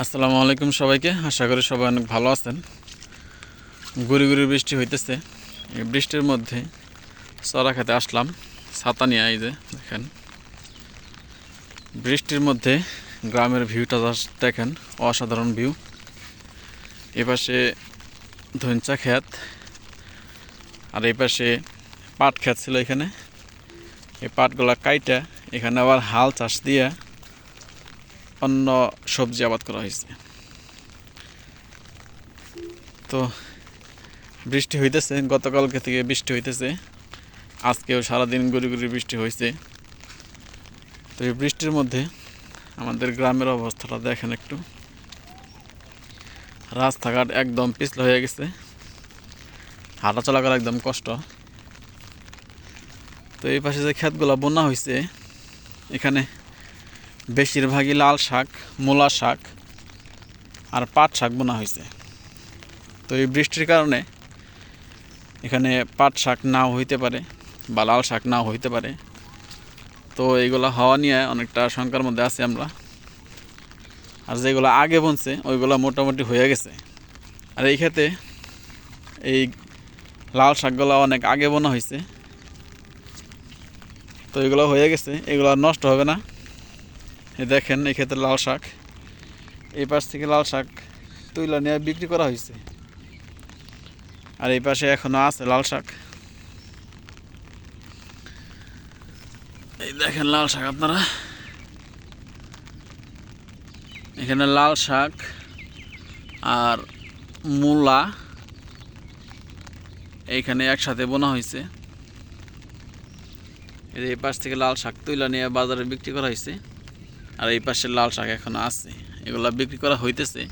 আসসালামু আলাইকুম সবাইকে। আশা করি সবাই অনেক ভালো আছেন। গুড়ি গুড়ি বৃষ্টি হইতেছে। এই বৃষ্টির মধ্যে চড়া খেতে আসলাম ছাতা নিয়ে। এই যে দেখেন, বৃষ্টির মধ্যে গ্রামের ভিউটা দেখেন, অসাধারণ ভিউ। এপাশে ধইঞ্চা ক্ষেত আর এই পাশে পাট ক্ষেত ছিল। এখানে এই পাটগুলা কাইটা এখানে আবার হাল চাষ দিয়ে অন্য সবজি আবাদ করা হয়েছে। তো বৃষ্টি হইতেছে, গতকালকে থেকে বৃষ্টি হইতেছে, আজকেও সারাদিন গুড়ি গুড়ি বৃষ্টি হয়েছে। তো এই বৃষ্টির মধ্যে আমাদের গ্রামের অবস্থাটা দেখেন একটু। রাস্তাঘাট একদম পিছলা হয়ে গেছে, হাঁটা চলা করা একদম কষ্ট। তো এই পাশে যে ক্ষেতগুলো বন্যা হয়েছে, এখানে বেশিরভাগই লাল শাক, মূলা শাক আর পাট শাক বোনা হয়েছে। তো এই বৃষ্টির কারণে এখানে পাট শাক নাও হইতে পারে বা লাল শাক নাও হইতে পারে। তো এইগুলো হওয়া নিয়ে অনেকটা শঙ্কার মধ্যে আছি আমরা। আর যেগুলো আগে বনছে ওইগুলো মোটামুটি হয়ে গেছে। আর এই ক্ষেতে এই লাল শাকগুলো অনেক আগে বোনা হয়েছে, তো এগুলো হয়ে গেছে, এগুলো নষ্ট হবে না। এই দেখেন, এই ক্ষেত্রে লাল শাক, এই পাশ থেকে লাল শাক তুইলা নিয়ে বিক্রি করা হয়েছে। আর এই পাশে এখনো আছে লাল শাক। এই দেখেন লাল শাক আপনারা, এখানে লাল শাক আর মূলা এইখানে একসাথে বোনা হয়েছে। এই পাশ থেকে লাল শাক তুইলা নিয়ে বাজারে বিক্রি করা হয়েছে। আর এই পাশে লাল শাক এখনো আছে, এগুলা বিক্রি করা হইতেছে।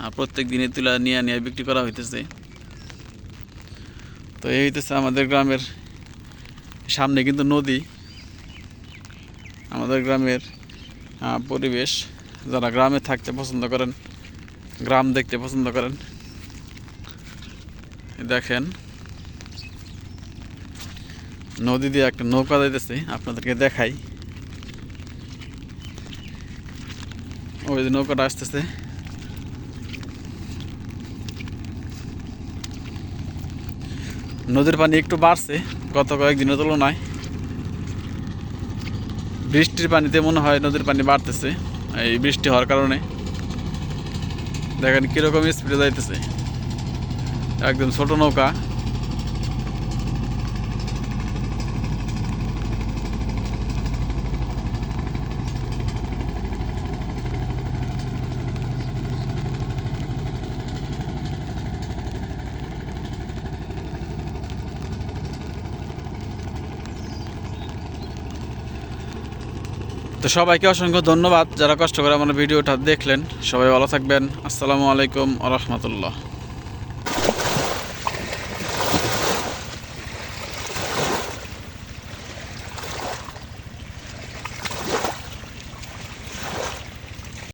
আর প্রত্যেক দিনে তুলা নিয়ে নিয়ে বিক্রি করা হইতেছে। তো এই হইতেছে আমাদের গ্রামের সামনে কিন্তু নদী। আমাদের গ্রামের পরিবেশ, যারা গ্রামে থাকতে পছন্দ করেন, গ্রাম দেখতে পছন্দ করেন, দেখেন নদী দিয়ে একটা নৌকা যাইতেছে, আপনাদেরকে দেখাই। ওই যে নৌকাটা আসতেছে। নদীর পানি একটু বাড়ছে গত কয়েকদিনের তুলনায়। বৃষ্টির পানিতে মনে হয় নদীর পানি বাড়তেছে, এই বৃষ্টি হওয়ার কারণে। দেখেন কীরকম স্পিডে যাইতেছে, একদম ছোট নৌকা। তো সবাইকে অসংখ্য ধন্যবাদ যারা কষ্ট করে আমার ভিডিওটা দেখলেন। সবাই ভালো থাকবেন। আসসালামু আলাইকুম ওয়া রাহমাতুল্লাহ।